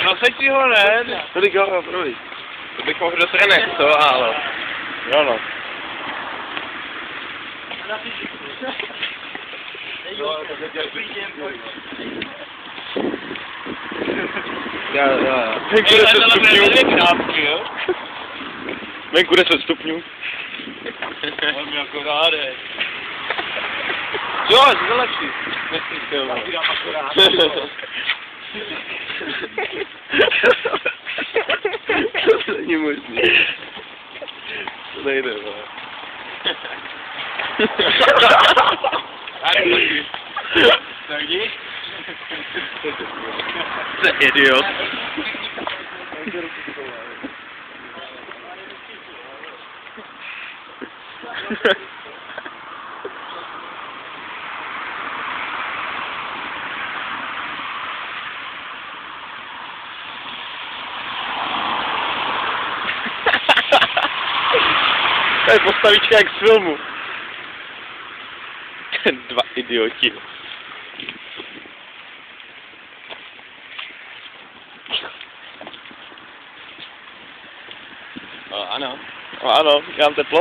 No seď si ho ne? Tolik jo, prvý. To bych mohl do trenek, co? Ano. Jo no. Já. Venku 10 stupňů. Venku 10 stupňů. On mi jako ráde. Jo, to lepší. To není možný. To nejde, vole. Tak jdi. To je idiot. To je postavička jak z filmu. Dva idioti. Ano. Ano, já mám teplo.